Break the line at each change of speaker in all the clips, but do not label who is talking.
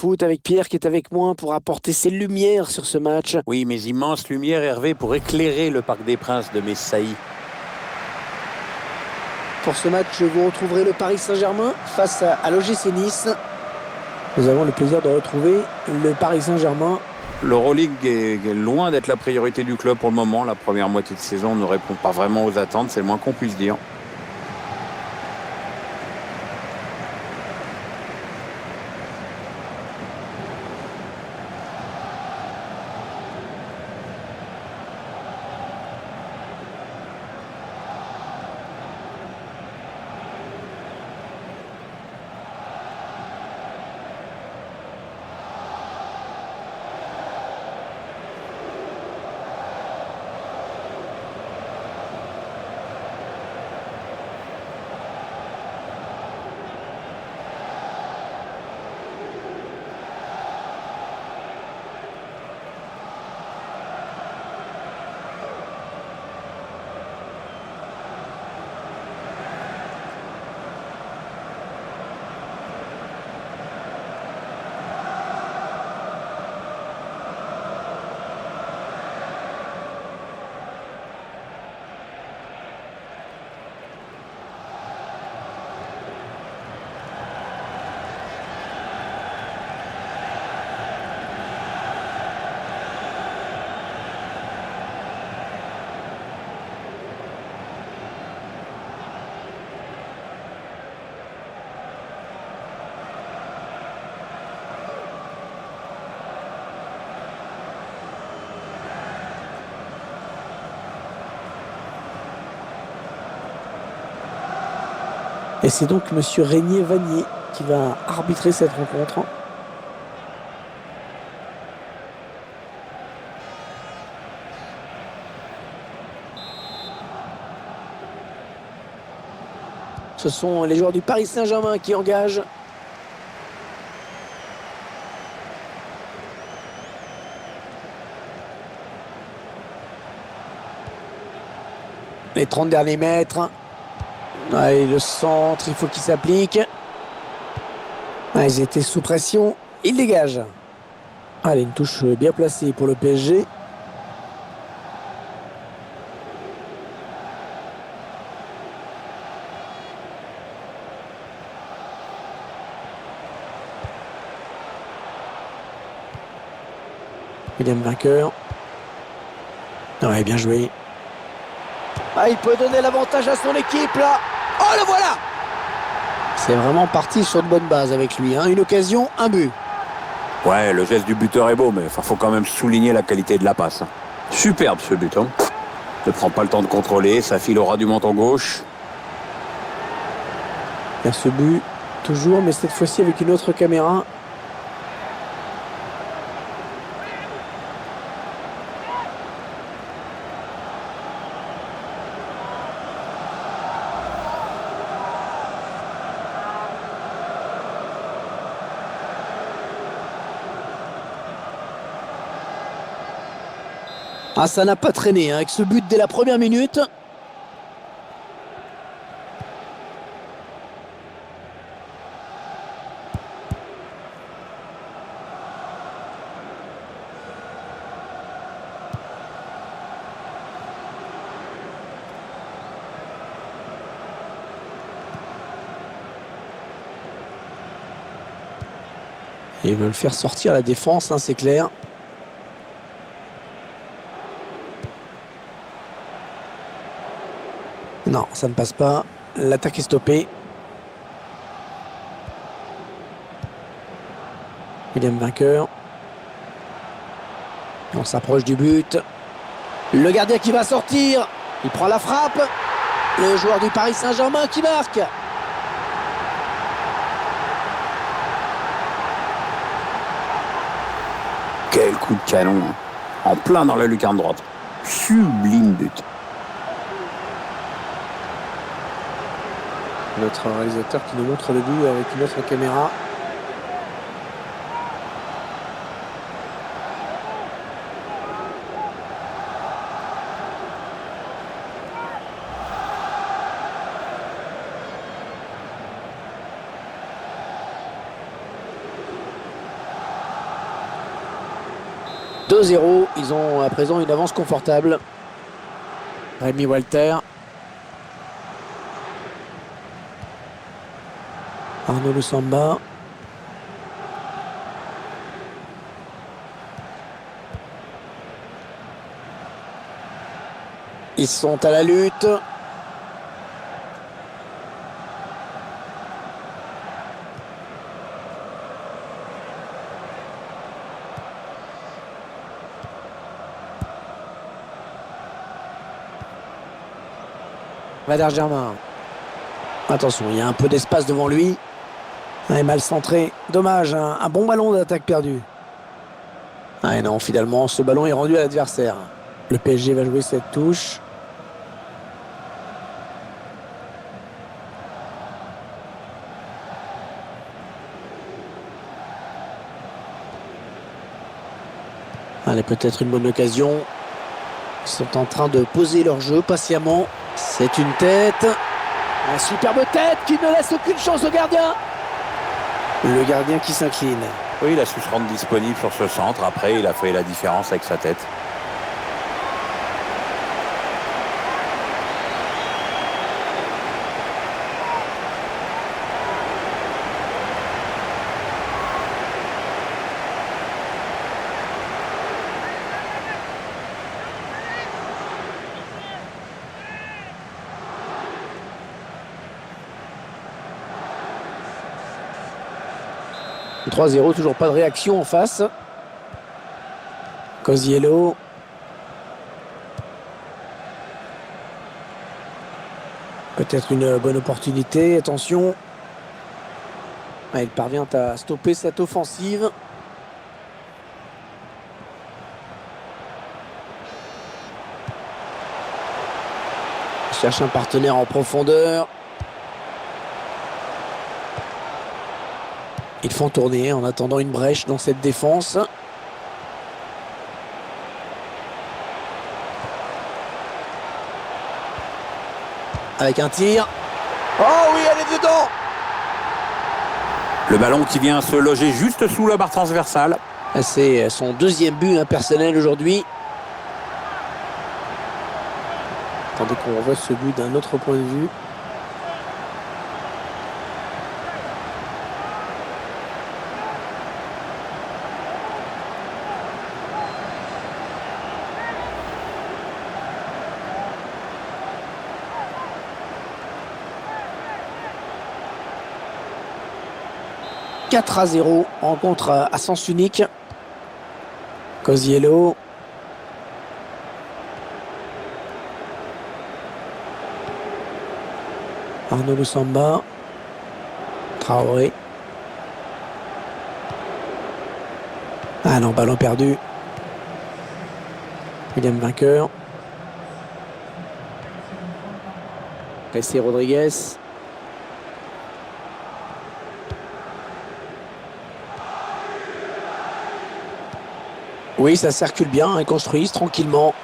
foot avec Pierre qui est avec moi pour apporter ses lumières sur ce match.
Oui, mes immenses lumières, Hervé, pour éclairer le Parc des Princes de Messailly.
Pour ce match, vous retrouverez le Paris Saint-Germain face à l'OGC Nice. Nous avons le plaisir de retrouver le Paris Saint-Germain.
L'Euroleague est loin d'être la priorité du club pour le moment. La première moitié de saison ne répond pas vraiment aux attentes, c'est le moins qu'on puisse dire.
Et c'est donc Monsieur Régnier Vanier qui va arbitrer cette rencontre. Ce sont les joueurs du Paris Saint-Germain qui engagent. Les 30 derniers mètres. Allez, le centre, il faut qu'il s'applique. Ils étaient sous pression. Il dégage. Allez, une touche bien placée pour le PSG. William vainqueur. Ouais, bien joué. Il peut donner l'avantage à son équipe là. Oh, le voilà! C'est vraiment parti sur de bonnes bases avec lui. Une occasion, un but.
Ouais, le geste du buteur est beau, mais il faut quand même souligner la qualité de la passe. Superbe ce but. Ne prend pas le temps de contrôler, ça file au ras du menton gauche.
Il y a ce but, toujours, mais cette fois-ci avec une autre caméra. Ça n'a pas traîné avec ce but dès la première minute. Et ils veulent faire sortir la défense, c'est clair. Non, ça ne passe pas. L'attaque est stoppée. William vainqueur. On s'approche du but. Le gardien qui va sortir. Il prend la frappe. Le joueur du Paris Saint-Germain qui marque.
Quel coup de canon. En plein dans la lucarne droite. Sublime but.
Notre réalisateur qui nous montre le but avec une autre caméra. 2-0, ils ont à présent une avance confortable. Rémi Walter. Arnaud Lusamba. Ils sont à la lutte. Valère Germain. Attention, il y a un peu d'espace devant lui. Il est mal centré. Dommage, un bon ballon d'attaque perdu. Ah et non, finalement, ce ballon est rendu à l'adversaire. Le PSG va jouer cette touche. Allez, peut-être une bonne occasion. Ils sont en train de poser leur jeu patiemment. C'est une tête. Une superbe tête qui ne laisse aucune chance au gardien. Le gardien qui s'incline.
Oui, il a su se rendre disponible sur ce centre. Après, il a fait la différence avec sa tête.
« 3-0, toujours pas de réaction en face. Cosiello. Peut-être une bonne opportunité, attention. Ah, il parvient à stopper cette offensive. Il cherche un partenaire en profondeur. Ils font tourner en attendant une brèche dans cette défense. Avec un tir. Oh oui, elle est dedans!
Le ballon qui vient se loger juste sous la barre transversale.
C'est son deuxième but personnel aujourd'hui. Attendez qu'on revoie ce but d'un autre point de vue. « 4-0, rencontre à sens unique. Cosiello. Arnaud Lusamba. Traoré. Ah non, ballon perdu. William vainqueur. Jessé Rodriguez. Oui, ça circule bien, ils construisent tranquillement.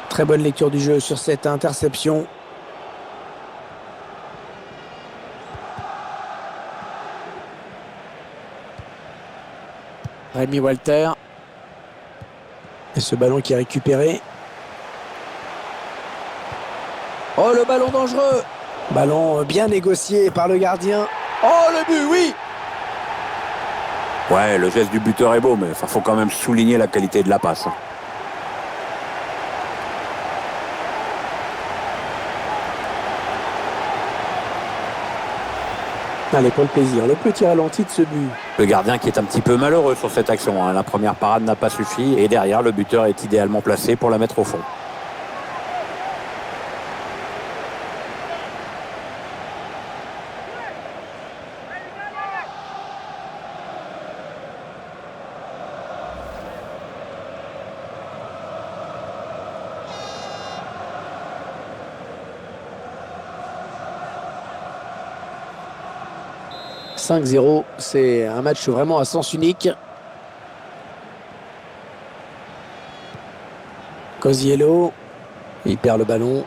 Très bonne lecture du jeu sur cette interception. Rémi Walter. Et ce ballon qui est récupéré. Oh, le ballon dangereux. Ballon bien négocié par le gardien. Oh, le but, oui.
Ouais, le geste du buteur est beau, mais faut quand même souligner la qualité de la passe.
Allez, pour le plaisir, le petit ralenti de ce but.
Le gardien qui est un petit peu malheureux sur cette action. La première parade n'a pas suffi et derrière, le buteur est idéalement placé pour la mettre au fond. « 5-0, c'est un match vraiment à sens unique. Cosiello, il perd le ballon.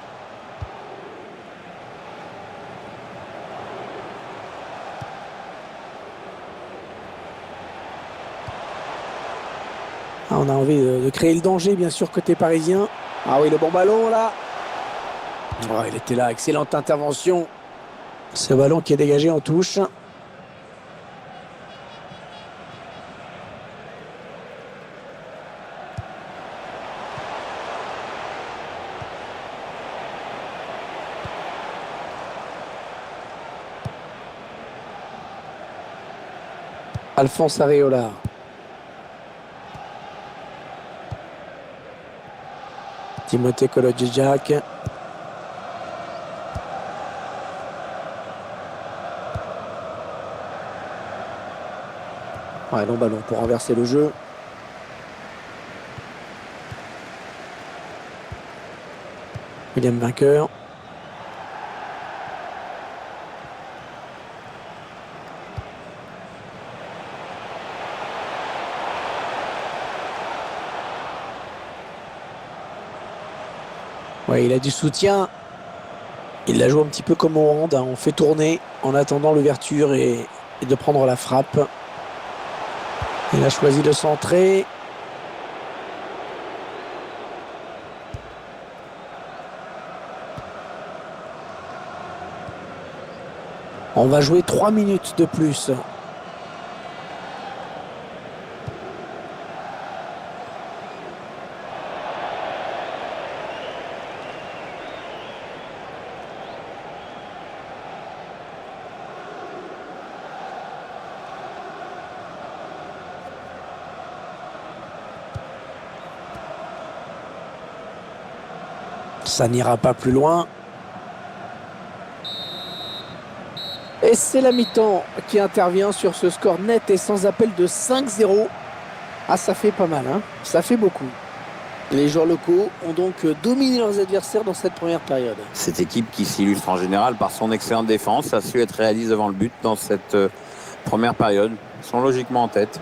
On a envie de créer le danger, bien sûr, côté parisien. Ah oui, le bon ballon, là. Oh, il était là, excellente intervention. Ce ballon qui est dégagé en touche. Alphonse Areola. Timothée Kolodziejczak. Ouais, long ballon pour renverser le jeu. William Vainqueur. Ouais, il a du soutien. Il la joue un petit peu comme au hand, hein. On fait tourner en attendant l'ouverture et de prendre la frappe. Il a choisi de centrer. On va jouer 3 minutes de plus. Ça n'ira pas plus loin. Et c'est la mi-temps qui intervient sur ce score net et sans appel de 5-0. Ah, ça fait pas mal, hein. Ça fait beaucoup. Les joueurs locaux ont donc dominé leurs adversaires dans cette première période.
Cette équipe qui s'illustre en général par son excellente défense a su être réaliste devant le but dans cette première période. Ils sont logiquement en tête.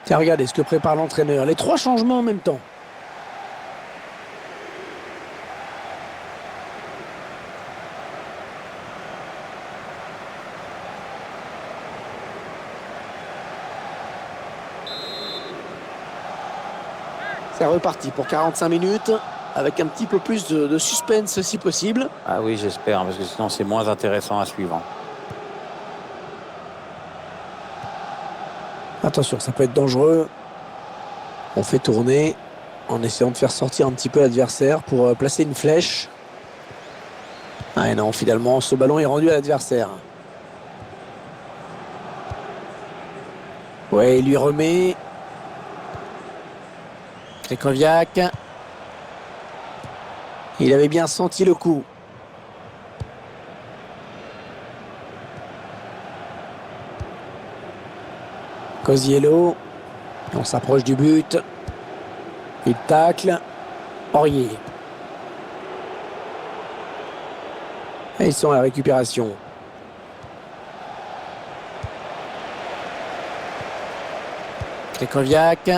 Tiens, regardez ce que prépare l'entraîneur. Les 3 changements en même temps. C'est reparti pour 45 minutes avec un petit peu plus de suspense si possible.
Ah oui, j'espère, parce que sinon c'est moins intéressant à suivre.
Attention, ça peut être dangereux. On fait tourner en essayant de faire sortir un petit peu l'adversaire pour placer une flèche. Ah et non, finalement, ce ballon est rendu à l'adversaire. Ouais, il lui remet. Krychowiak. Il avait bien senti le coup. Kosciello. On s'approche du but. Il tacle. Aurier. Et ils sont à la récupération. Krychowiak.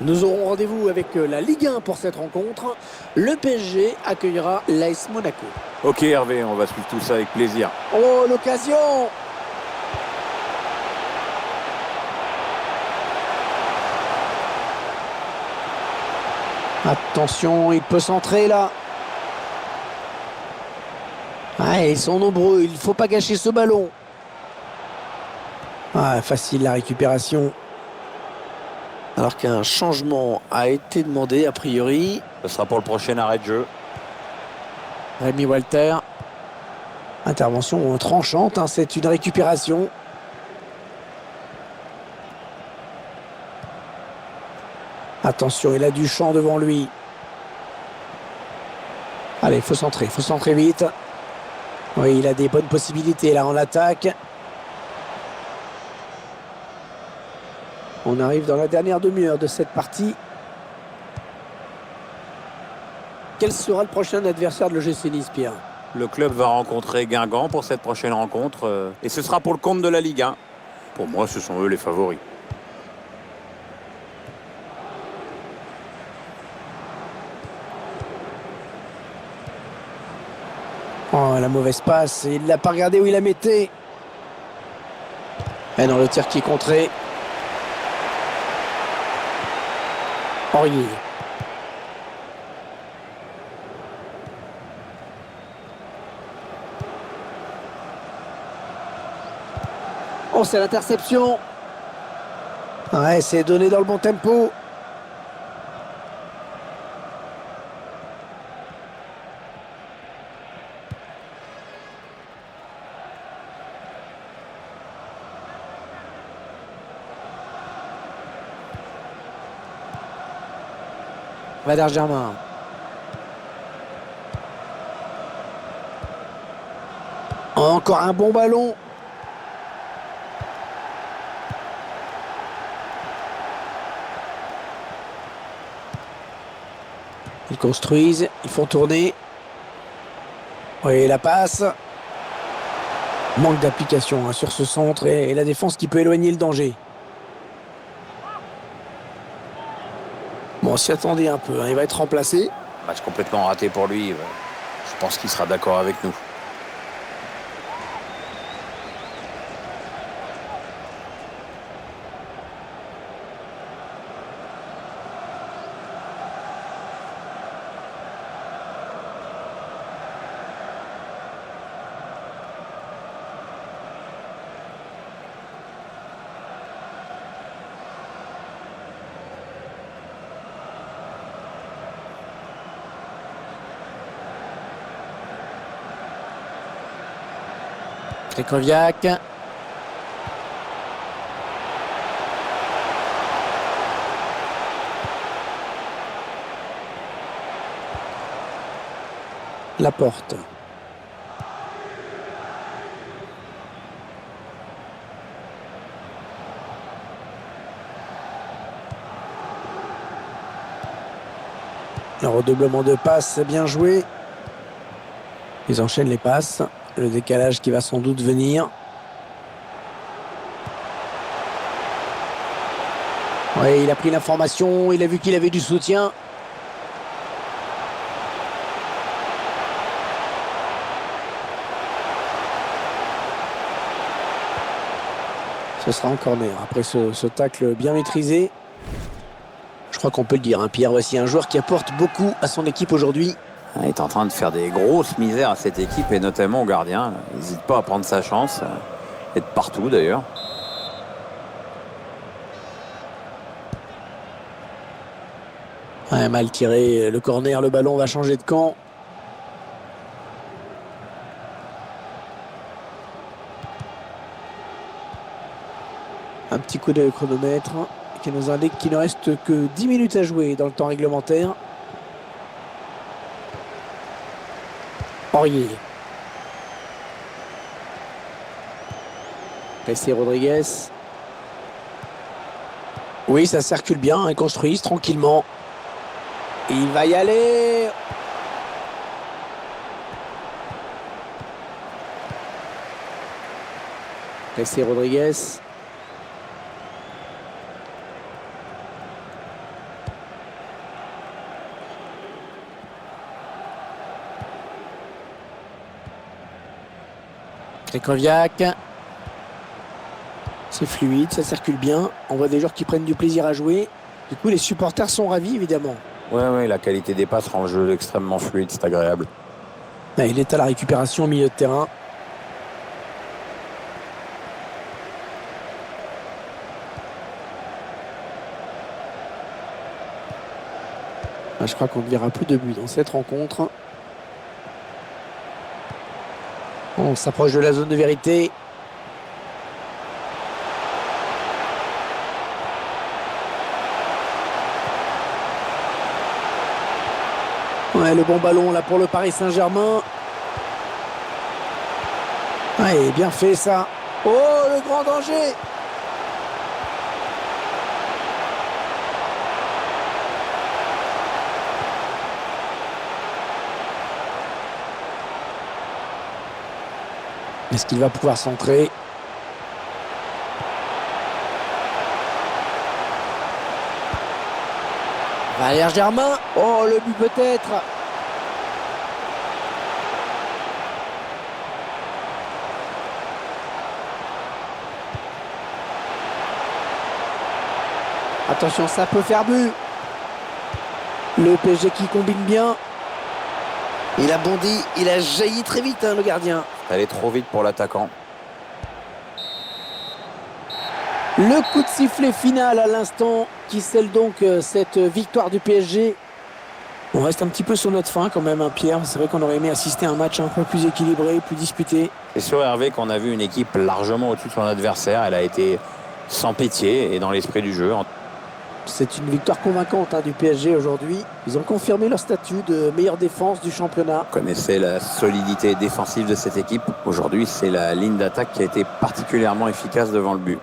Nous aurons rendez-vous avec la Ligue 1 pour cette rencontre. Le PSG accueillera l'AS Monaco.
Ok Hervé, on va suivre tout ça avec plaisir.
Oh, l'occasion! Attention, il peut centrer là. Ah, ils sont nombreux, il ne faut pas gâcher ce ballon. Ah, facile la récupération. Alors qu'un changement a été demandé a priori.
Ce sera pour le prochain arrêt de jeu.
Rémi Walter. Intervention tranchante, hein, c'est une récupération. Attention, il a du champ devant lui. Allez, il faut centrer vite. Oui, il a des bonnes possibilités là en attaque. On arrive dans la dernière demi-heure de cette partie. Quel sera le prochain adversaire de l'OGC Nice, Pierre?
Le club va rencontrer Guingamp pour cette prochaine rencontre. Et ce sera pour le compte de la Ligue 1. Pour moi, ce sont eux les favoris.
Oh, la mauvaise passe. Il l'a pas regardé où il la mettait. Et non, le tir qui est contré. Aurier. Oh, c'est l'interception. Ouais, c'est donné dans le bon tempo. Valère Germain. Encore un bon ballon. Ils construisent, ils font tourner. Oui, la passe. Manque d'application hein, sur ce centre et la défense qui peut éloigner le danger. Bon, on s'y attendait un peu, hein, il va être remplacé.
Match complètement raté pour lui. Je pense qu'il sera d'accord avec nous.
Crécoviac. Laporte. Le redoublement de passes, bien joué. Ils enchaînent les passes. Le décalage qui va sans doute venir. Oui, il a pris l'information, il a vu qu'il avait du soutien. Ce sera en corner après ce tacle bien maîtrisé. Je crois qu'on peut le dire, hein, Pierre, voici un joueur qui apporte beaucoup à son équipe aujourd'hui.
Il est en train de faire des grosses misères à cette équipe et notamment au gardien. Il n'hésite pas à prendre sa chance. Et de partout d'ailleurs.
Ouais, mal tiré, le corner, le ballon va changer de camp. Un petit coup de chronomètre qui nous indique qu'il ne reste que 10 minutes à jouer dans le temps réglementaire. Aurier. Pessi Rodriguez. Oui, ça circule bien, ils construisent tranquillement. Il va y aller. Pessi Rodriguez. Crécoviac. C'est fluide, ça circule bien. On voit des joueurs qui prennent du plaisir à jouer. Du coup, les supporters sont ravis, évidemment.
Ouais, la qualité des passes rend le jeu extrêmement fluide, c'est agréable.
Ah, il est à la récupération au milieu de terrain. Ah, je crois qu'on ne verra plus de but dans cette rencontre. On s'approche de la zone de vérité. Ouais, le bon ballon là pour le Paris Saint-Germain. Ouais, bien fait ça. Oh, le grand danger! Est-ce qu'il va pouvoir centrer? Valère Germain. Oh, le but peut-être. Attention, ça peut faire but. Le PSG qui combine bien. Il a bondi, il a jailli très vite, hein, le gardien.
Elle est trop vite pour l'attaquant.
Le coup de sifflet final à l'instant qui scelle donc cette victoire du PSG. On reste un petit peu sur notre fin quand même, hein, Pierre. C'est vrai qu'on aurait aimé assister à un match un peu plus équilibré, plus disputé.
C'est sur Hervé qu'on a vu une équipe largement au-dessus de son adversaire. Elle a été sans pitié et dans l'esprit du jeu.
C'est une victoire convaincante, hein, du PSG aujourd'hui. Ils ont confirmé leur statut de meilleure défense du championnat.
Vous connaissez la solidité défensive de cette équipe. Aujourd'hui, c'est la ligne d'attaque qui a été particulièrement efficace devant le but.